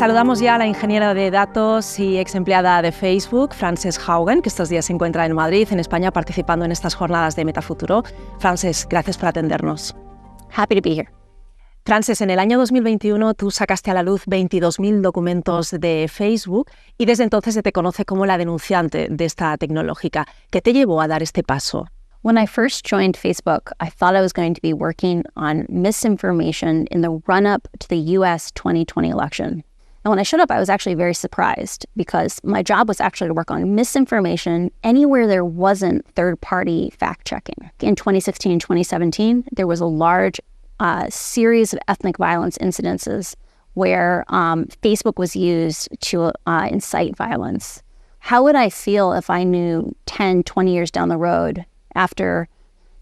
Saludamos ya a la ingeniera de datos y ex empleada de Facebook, Frances Haugen, que estos días se encuentra en Madrid, en España, participando en estas jornadas de Metafuturo. Frances, gracias por atendernos. Happy to be here. Frances, en el año 2021 tú sacaste a la luz 22.000 documentos de Facebook y desde entonces se te conoce como la denunciante de esta tecnológica. ¿Qué te llevó a dar este paso? When I first joined Facebook, I thought I was going to be working on misinformation in the run-up to the US 2020 election. And when I showed up, I was actually very surprised because my job was actually to work on misinformation anywhere there wasn't third-party fact-checking. In 2016 and 2017, there was a large series of ethnic violence incidences where Facebook was used to incite violence. How would I feel if I knew 10, 20 years down the road after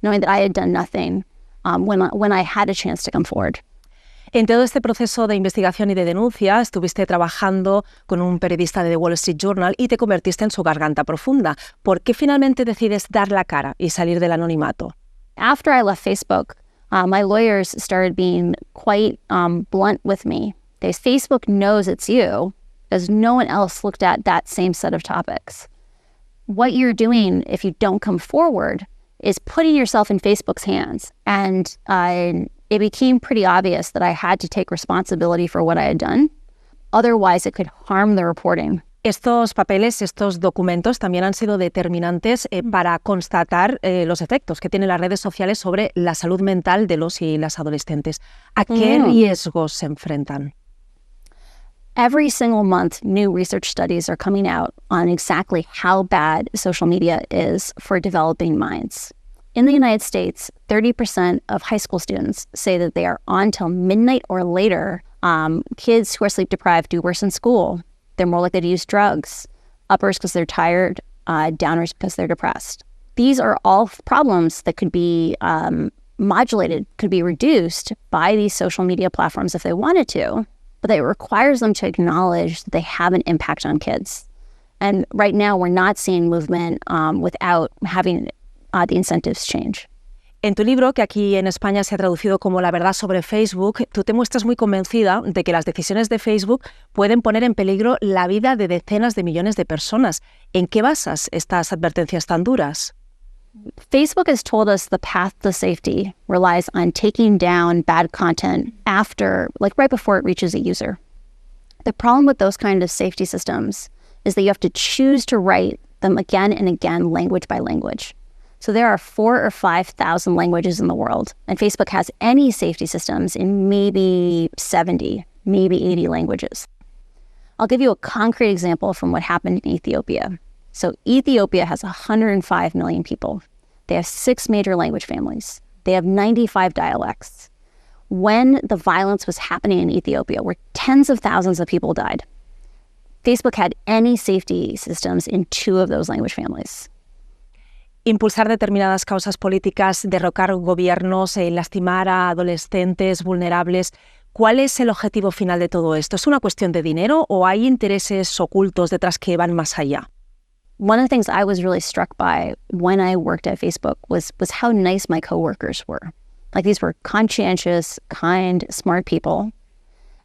knowing that I had done nothing when I had a chance to come forward? En todo este proceso de investigación y de denuncia, estuviste trabajando con un periodista de The Wall Street Journal y te convertiste en su garganta profunda. ¿Por qué finalmente decides dar la cara y salir del anonimato? After I left Facebook, my lawyers started being quite blunt with me. Facebook knows it's you, as no one else looked at that same set of topics. What you're doing if you don't come forward is putting yourself in Facebook's hands. And it became pretty obvious that I had to take responsibility for what I had done. Otherwise, it could harm the reporting. Estos papeles, estos documentos también han sido determinantes para constatar los efectos que tienen las redes sociales sobre la salud mental de los y las adolescentes. ¿A qué riesgos se enfrentan? Every single month, new research studies are coming out on exactly how bad social media is for developing minds. In the United States, 30% of high school students say that they are on till midnight or later. Kids who are sleep deprived do worse in school. They're more likely to use drugs. Uppers because they're tired, downers because they're depressed. These are all problems that could be modulated, could be reduced by these social media platforms if they wanted to, but it requires them to acknowledge that they have an impact on kids. And right now, we're not seeing movement without having the incentives change. En tu libro, que aquí en España se ha traducido como La verdad sobre Facebook, tú te muestras muy convencida de que las decisiones de Facebook pueden poner en peligro la vida de decenas de millones de personas. ¿En qué basas estas advertencias tan duras? Facebook has told us the path to safety relies on taking down bad content right before it reaches a user. The problem with those kind of safety systems is that you have to choose to write them again and again, language by language. So there are 4,000 or 5,000 languages in the world, and Facebook has any safety systems in maybe 70, maybe 80 languages. I'll give you a concrete example from what happened in Ethiopia. So Ethiopia has 105 million people. They have 6 major language families. They have 95 dialects. When the violence was happening in Ethiopia, where tens of thousands of people died, Facebook had any safety systems in 2 of those language families. Impulsar determinadas causas políticas, derrocar gobiernos, lastimar a adolescentes vulnerables. ¿Cuál es el objetivo final de todo esto? ¿Es una cuestión de dinero o hay intereses ocultos detrás que van más allá? One of the things I was really struck by when I worked at Facebook was how nice my coworkers were. Like, these were conscientious, kind, smart people.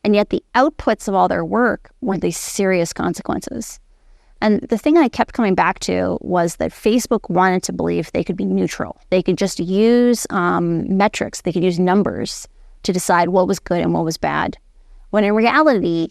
And yet the outputs of all their work were these serious consequences. And the thing I kept coming back to was that Facebook wanted to believe they could be neutral. They could just use metrics, they could use numbers to decide what was good and what was bad. When in reality,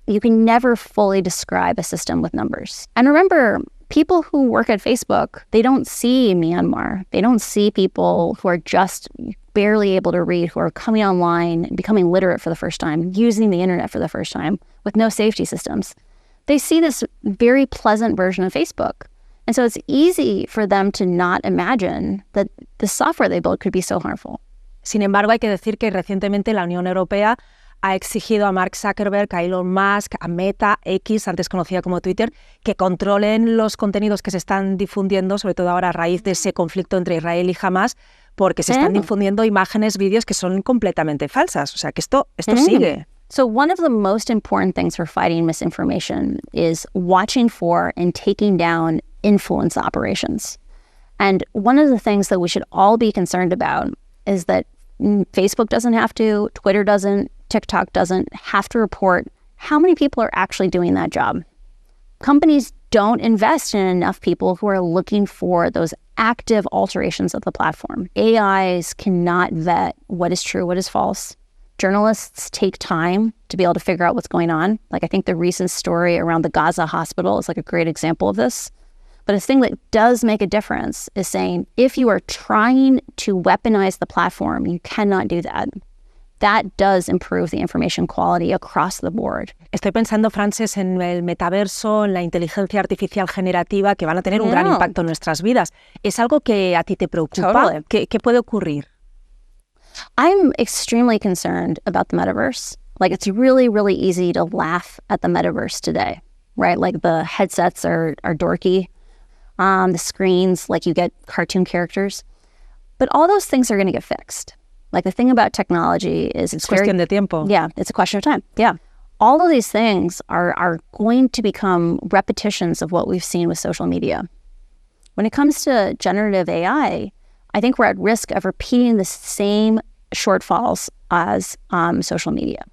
you can never fully describe a system with numbers. And remember, people who work at Facebook, they don't see Myanmar. They don't see people who are just barely able to read, who are coming online, becoming literate for the first time, using the internet for the first time with no safety systems. They see this very pleasant version of Facebook. And so it's easy for them to not imagine that the software they build could be so harmful. Sin embargo, hay que decir que recientemente la Unión Europea ha exigido a Mark Zuckerberg, a Elon Musk, a Meta, X, antes conocida como Twitter, que controlen los contenidos que se están difundiendo, sobre todo ahora a raíz de ese conflicto entre Israel y Hamas, porque se están difundiendo imágenes, vídeos que son completamente falsas. O sea, que esto sigue. So one of the most important things for fighting misinformation is watching for and taking down influence operations. And one of the things that we should all be concerned about is that Facebook doesn't have to, Twitter doesn't, TikTok doesn't have to report how many people are actually doing that job? Companies don't invest in enough people who are looking for those active alterations of the platform. AIs cannot vet what is true, what is false. Journalists take time to be able to figure out what's going on. Like, I think the recent story around the Gaza hospital is like a great example of this. But a thing that does make a difference is saying, if you are trying to weaponize the platform, you cannot do that. That does improve the information quality across the board. Estoy pensando, Frances, en el metaverso, en la inteligencia artificial generativa, que van a tener un gran impacto en nuestras vidas. ¿Es algo que a ti te preocupa? Totally. ¿Qué puede ocurrir? I'm extremely concerned about the metaverse. Like, it's really, really easy to laugh at the metaverse today, right? Like, the headsets are dorky. The screens, like, you get cartoon characters. But all those things are going to get fixed. Like, the thing about technology is it's cuestión de tiempo. Yeah, it's a question of time. Yeah. All of these things are going to become repetitions of what we've seen with social media. When it comes to generative AI, I think we're at risk of repeating the same shortfalls as social media.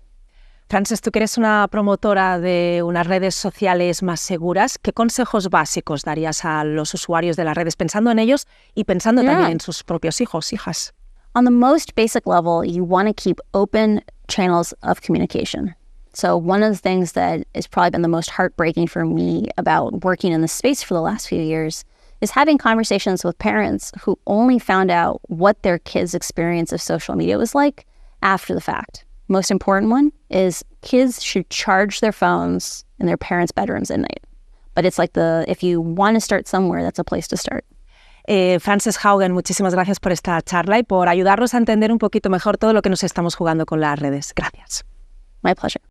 Frances, tú que eres una promotora de unas redes sociales más seguras, ¿qué consejos básicos darías a los usuarios de las redes pensando en ellos y pensando también en sus propios hijos, hijas? On the most basic level, you want to keep open channels of communication. So one of the things that has probably been the most heartbreaking for me about working in this space for the last few years is having conversations with parents who only found out what their kids' experience of social media was like after the fact. Most important one is kids should charge their phones in their parents' bedrooms at night. But it's like if you want to start somewhere, that's a place to start. Frances Haugen, muchísimas gracias por esta charla y por ayudarnos a entender un poquito mejor todo lo que nos estamos jugando con las redes. Gracias. My pleasure.